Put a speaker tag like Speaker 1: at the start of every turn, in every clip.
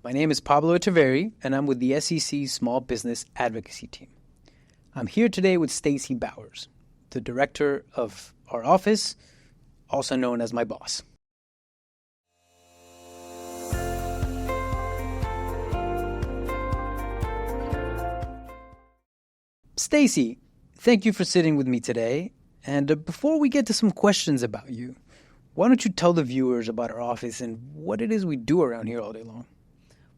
Speaker 1: My name is Pablo Echeverri, and I'm with the SEC Small Business Advocacy Team. I'm here today with Stacey Bowers, the director of our office, also known as my boss. Stacey, thank you for sitting with me today. And before we get to some questions about you, why don't you tell the viewers about our office and what it is we do around here all day long?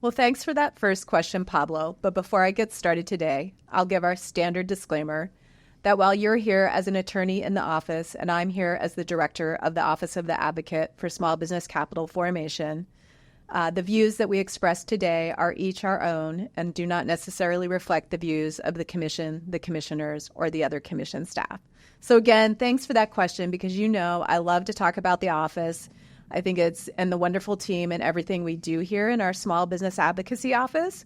Speaker 2: Well, thanks for that first question, Pablo. But before I get started today, I'll give our standard disclaimer that while you're here as an attorney in the office and I'm here as the director of the Office of the Advocate for Small Business Capital Formation, the views that we express today are each our own and do not necessarily reflect the views of the commission, the commissioners, or the other commission staff. So again, thanks for that question because you know I love to talk about the office. I think and the wonderful team and everything we do here in our Small Business Advocacy Office.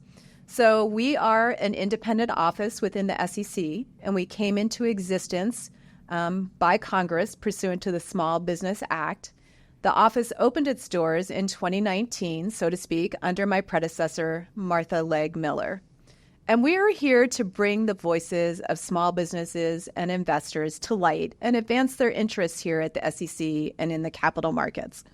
Speaker 2: So we are an independent office within the SEC, and we came into existence by Congress pursuant to the Small Business Act. The office opened its doors in 2019, so to speak, under my predecessor, Martha Legg Miller. And we are here to bring the voices of small businesses and investors to light and advance their interests here at the SEC and in the capital markets.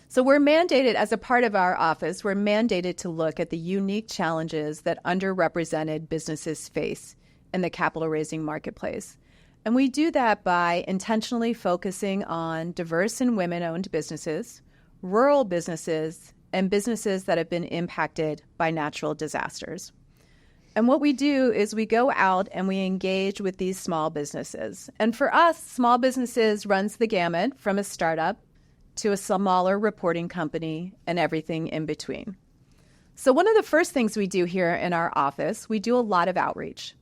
Speaker 2: So we're mandated, as a part of our office, we're mandated to look at the unique challenges that underrepresented businesses face in the capital raising marketplace. And we do that by intentionally focusing on diverse and women-owned businesses, rural businesses, and businesses that have been impacted by natural disasters. And what we do is we go out and we engage with these small businesses. And for us, small businesses runs the gamut from a startup to a smaller reporting company and everything in between. So one of the first things we do here in our office, we do a lot of outreach.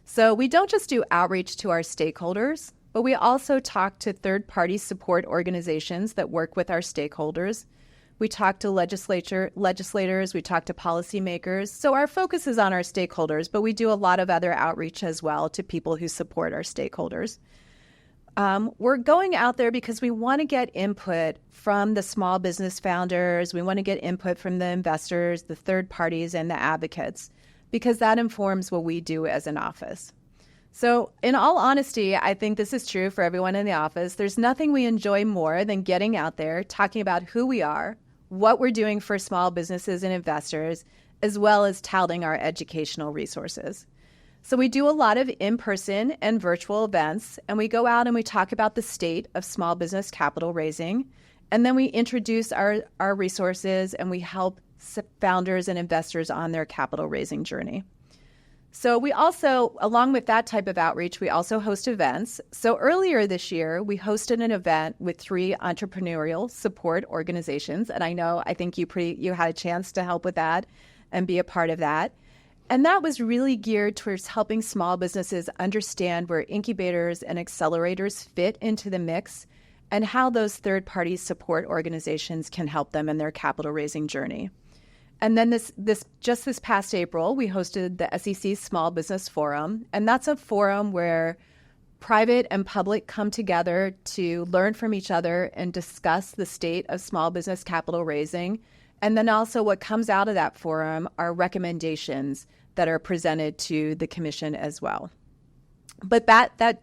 Speaker 2: So we don't just do outreach to our stakeholders, but we also talk to third-party support organizations that work with our stakeholders. We talk to legislators, we talk to policymakers. So our focus is on our stakeholders, but we do a lot of other outreach as well to people who support our stakeholders. We're going out there because we want to get input from the small business founders. We want to get input from the investors, the third parties, and the advocates, because that informs what we do as an office. So in all honesty, I think this is true for everyone in the office. There's nothing we enjoy more than getting out there, talking about who we are, what we're doing for small businesses and investors, as well as touting our educational resources. So we do a lot of in-person and virtual events, and we go out and we talk about the state of small business capital raising, and then we introduce our resources and we help founders and investors on their capital raising journey. So we also, along with that type of outreach, we also host events. So earlier this year, we hosted an event with 3 entrepreneurial support organizations. And I think you had a chance to help with that and be a part of that. And that was really geared towards helping small businesses understand where incubators and accelerators fit into the mix and how those third-party support organizations can help them in their capital raising journey. And then this past April, we hosted the SEC Small Business Forum, and that's a forum where private and public come together to learn from each other and discuss the state of small business capital raising. And then also what comes out of that forum are recommendations that are presented to the commission as well. But that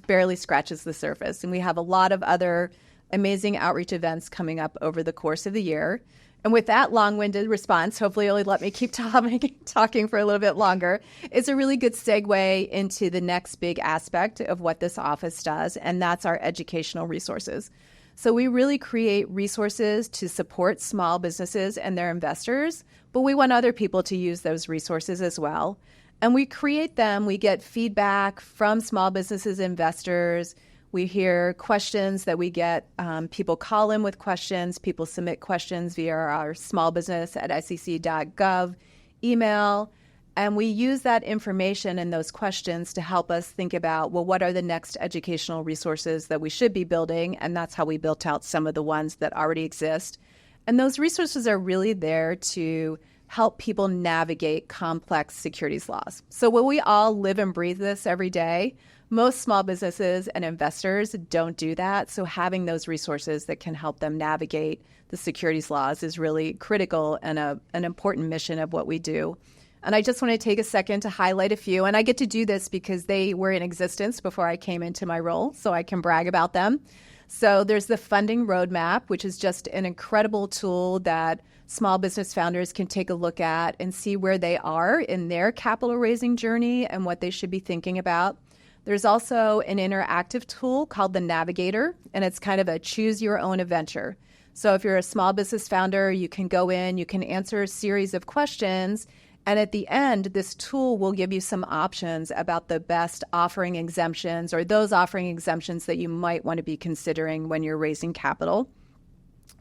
Speaker 2: barely scratches the surface, and we have a lot of other amazing outreach events coming up over the course of the year. And with that long-winded response, hopefully you'll let me keep talking for a little bit longer. It's a really good segue into the next big aspect of what this office does, and that's our educational resources. So we really create resources to support small businesses and their investors, but we want other people to use those resources as well. And we create them, we get feedback from small businesses, investors. We hear questions that we get. People call in with questions. People submit questions via our smallbusiness@sec.gov email. And we use that information and those questions to help us think about, well, what are the next educational resources that we should be building? And that's how we built out some of the ones that already exist. And those resources are really there to help people navigate complex securities laws. So while we all live and breathe this every day, most small businesses and investors don't do that. So having those resources that can help them navigate the securities laws is really critical and an important mission of what we do. And I just want to take a second to highlight a few. And I get to do this because they were in existence before I came into my role, so I can brag about them. So there's the funding roadmap, which is just an incredible tool that small business founders can take a look at and see where they are in their capital raising journey and what they should be thinking about. There's also an interactive tool called the Navigator, and it's kind of a choose your own adventure. So if you're a small business founder, you can go in, you can answer a series of questions, and at the end, this tool will give you some options about the best offering exemptions or those offering exemptions that you might want to be considering when you're raising capital.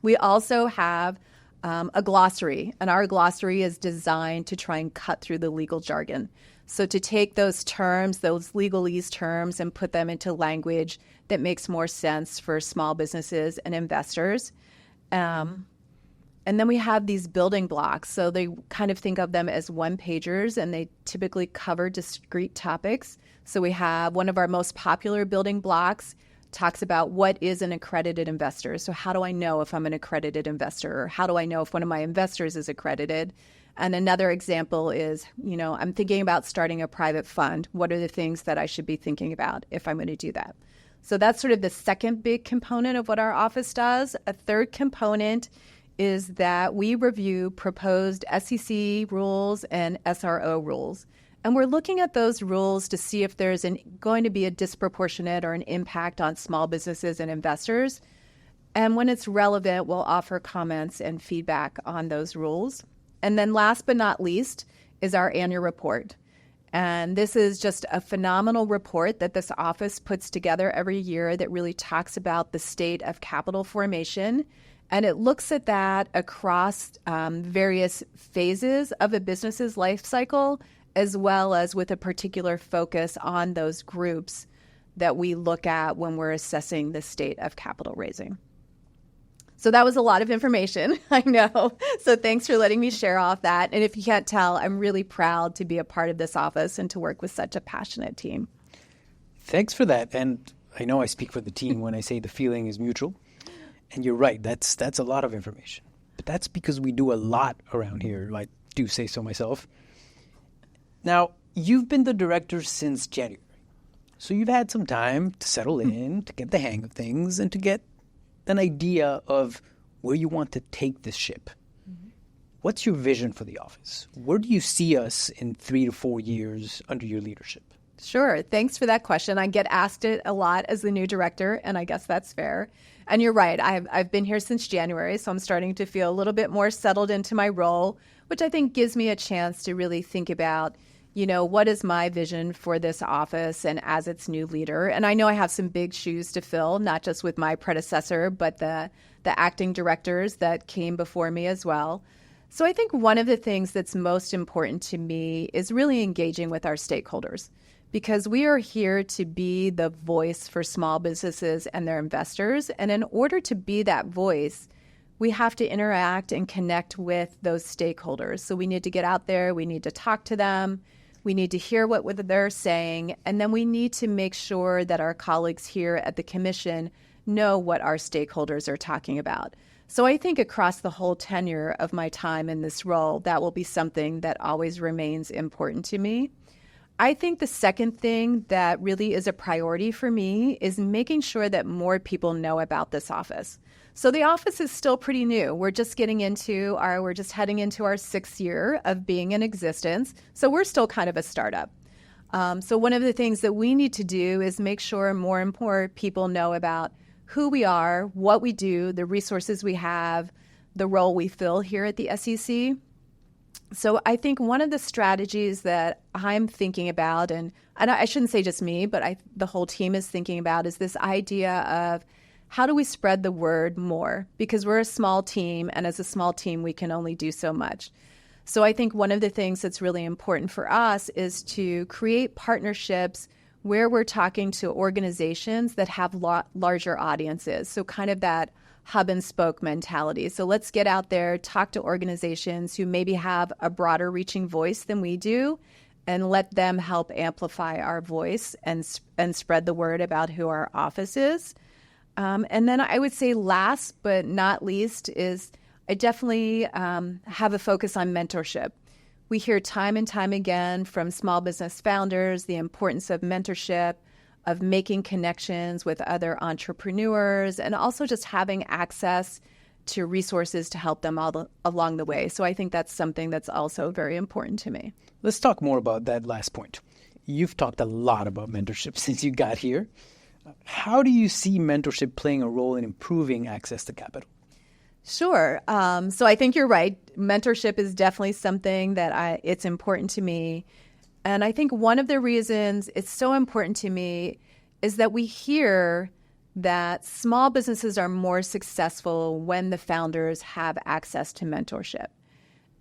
Speaker 2: We also have a glossary, and our glossary is designed to try and cut through the legal jargon. So to take those terms, those legalese terms, and put them into language that makes more sense for small businesses and investors. And then we have these building blocks. So they kind of think of them as one-pagers, and they typically cover discrete topics. So we have one of our most popular building blocks talks about what is an accredited investor. So how do I know if I'm an accredited investor? Or how do I know if one of my investors is accredited? And another example is, I'm thinking about starting a private fund. What are the things that I should be thinking about if I'm going to do that? So that's sort of the second big component of what our office does. A third component is that we review proposed SEC rules and SRO rules. And we're looking at those rules to see if there's going to be a disproportionate or an impact on small businesses and investors. And when it's relevant, we'll offer comments and feedback on those rules. And then last but not least is our annual report. And this is just a phenomenal report that this office puts together every year that really talks about the state of capital formation. And it looks at that across various phases of a business's life cycle, as well as with a particular focus on those groups that we look at when we're assessing the state of capital raising. So that was a lot of information, I know. So thanks for letting me share off that. And if you can't tell, I'm really proud to be a part of this office and to work with such a passionate team.
Speaker 1: Thanks for that. And I know I speak for the team when I say the feeling is mutual. And you're right, that's a lot of information. But that's because we do a lot around here, I do say so myself. Now, you've been the director since January. So you've had some time to settle in, to get the hang of things, and to get an idea of where you want to take this ship. Mm-hmm. What's your vision for the office? Where do you see us in 3 to 4 years under your leadership?
Speaker 2: Sure. Thanks for that question. I get asked it a lot as the new director, and I guess that's fair. And you're right. I've been here since January, so I'm starting to feel a little bit more settled into my role, which I think gives me a chance to really think about, what is my vision for this office and as its new leader. And I know I have some big shoes to fill, not just with my predecessor, but the acting directors that came before me as well. So I think one of the things that's most important to me is really engaging with our stakeholders, because we are here to be the voice for small businesses and their investors. And in order to be that voice, we have to interact and connect with those stakeholders. So we need to get out there, we need to talk to them, we need to hear what they're saying, and then we need to make sure that our colleagues here at the Commission know what our stakeholders are talking about. So I think across the whole tenure of my time in this role, that will be something that always remains important to me. I think the second thing that really is a priority for me is making sure that more people know about this office. So the office is still pretty new. We're just heading into our 6th year of being in existence. So we're still kind of a startup. So one of the things that we need to do is make sure more and more people know about who we are, what we do, the resources we have, the role we fill here at the SEC. So I think one of the strategies that I'm thinking about, and I shouldn't say just me, but the whole team is thinking about, is this idea of how do we spread the word more? Because we're a small team, and as a small team, we can only do so much. So I think one of the things that's really important for us is to create partnerships where we're talking to organizations that have larger audiences. So kind of that hub and spoke mentality. So let's get out there, talk to organizations who maybe have a broader reaching voice than we do, and let them help amplify our voice and spread the word about who our office is. And then I would say last but not least is I definitely have a focus on mentorship. We hear time and time again from small business founders the importance of mentorship, of making connections with other entrepreneurs, and also just having access to resources to help them all along the way. So I think that's something that's also very important to me.
Speaker 1: Let's talk more about that last point. You've talked a lot about mentorship since you got here. How do you see mentorship playing a role in improving access to capital?
Speaker 2: Sure. So I think you're right. Mentorship is definitely something that it's important to me. And I think one of the reasons it's so important to me is that we hear that small businesses are more successful when the founders have access to mentorship.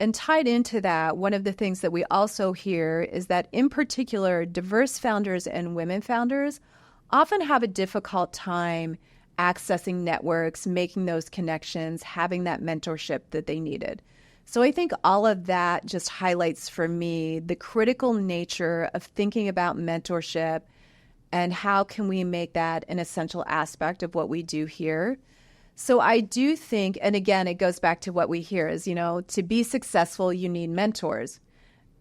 Speaker 2: And tied into that, one of the things that we also hear is that, in particular, diverse founders and women founders often have a difficult time accessing networks, making those connections, having that mentorship that they needed. So I think all of that just highlights for me the critical nature of thinking about mentorship and how can we make that an essential aspect of what we do here. So I do think, and again, it goes back to what we hear is, to be successful, you need mentors.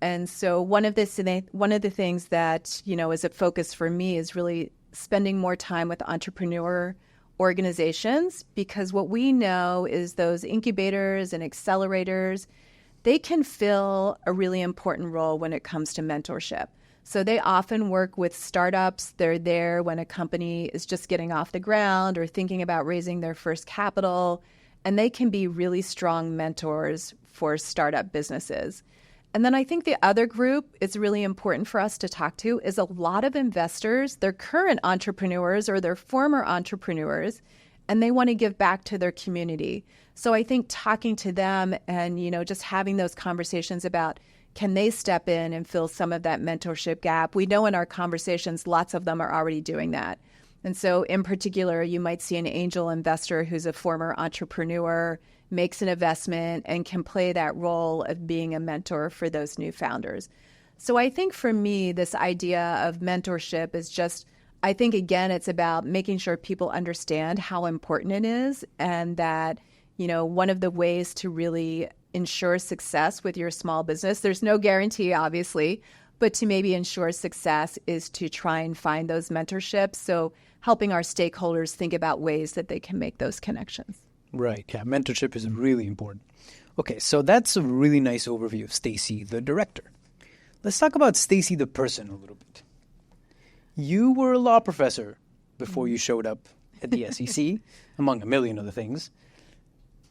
Speaker 2: And so one of the things that, is a focus for me is really spending more time with entrepreneur organizations, because what we know is those incubators and accelerators, they can fill a really important role when it comes to mentorship. So they often work with startups. They're there when a company is just getting off the ground or thinking about raising their first capital, and they can be really strong mentors for startup businesses. And then I think the other group it's really important for us to talk to is a lot of investors. They're current entrepreneurs or they're former entrepreneurs, and they want to give back to their community. So I think talking to them and, just having those conversations about can they step in and fill some of that mentorship gap? We know in our conversations, lots of them are already doing that. And so in particular, you might see an angel investor who's a former entrepreneur, makes an investment, and can play that role of being a mentor for those new founders. So I think for me, this idea of mentorship is just, I think, again, it's about making sure people understand how important it is, and that, one of the ways to really ensure success with your small business, there's no guarantee, obviously, but to maybe ensure success is to try and find those mentorships. So helping our stakeholders think about ways that they can make those connections.
Speaker 1: Right. Yeah. Mentorship is really important. Okay. So that's a really nice overview of Stacey, the director. Let's talk about Stacey, the person, a little bit. You were a law professor before you showed up at the SEC, among a million other things.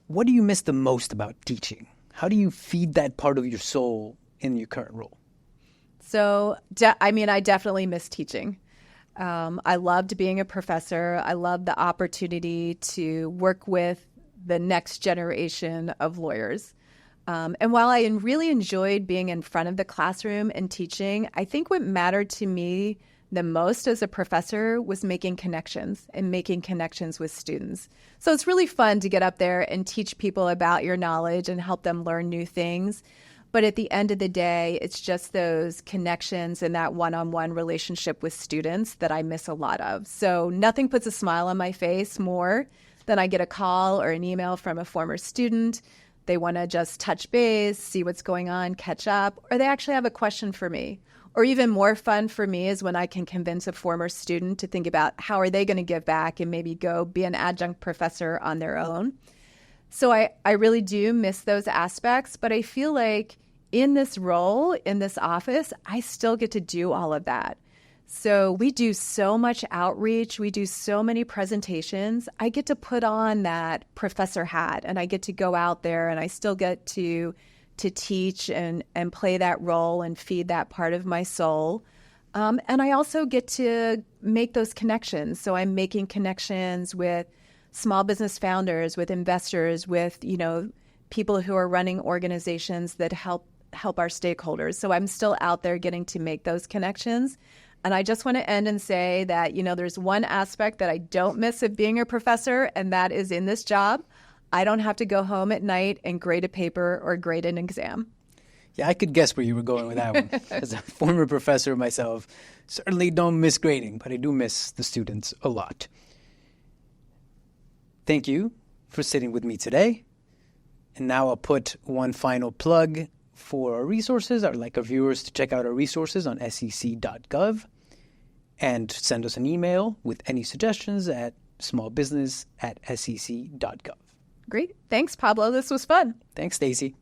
Speaker 1: What do you miss the most about teaching? How do you feed that part of your soul in your current role?
Speaker 2: So, I definitely miss teaching. I loved being a professor. I loved the opportunity to work with the next generation of lawyers. And while I really enjoyed being in front of the classroom and teaching, I think what mattered to me the most as a professor was making connections and making connections with students. So it's really fun to get up there and teach people about your knowledge and help them learn new things. But at the end of the day, it's just those connections and that one-on-one relationship with students that I miss a lot of. So nothing puts a smile on my face more than I get a call or an email from a former student. They want to just touch base, see what's going on, catch up, or they actually have a question for me. Or even more fun for me is when I can convince a former student to think about how are they going to give back and maybe go be an adjunct professor on their own. So I really do miss those aspects, but I feel like in this role, in this office, I still get to do all of that. So we do so much outreach. We do so many presentations. I get to put on that professor hat, and I get to go out there, and I still get to teach and play that role and feed that part of my soul. And I also get to make those connections. So I'm making connections with small business founders, with investors, with, people who are running organizations that help our stakeholders. So I'm still out there getting to make those connections. And I just want to end and say that, there's one aspect that I don't miss of being a professor, and that is in this job, I don't have to go home at night and grade a paper or grade an exam.
Speaker 1: Yeah, I could guess where you were going with that one. As a former professor myself, certainly don't miss grading, but I do miss the students a lot. Thank you for sitting with me today. And now I'll put one final plug for our resources. I'd like our viewers to check out our resources on sec.gov and send us an email with any suggestions at smallbusiness@sec.gov.
Speaker 2: Great. Thanks, Pablo. This was fun.
Speaker 1: Thanks, Stacey.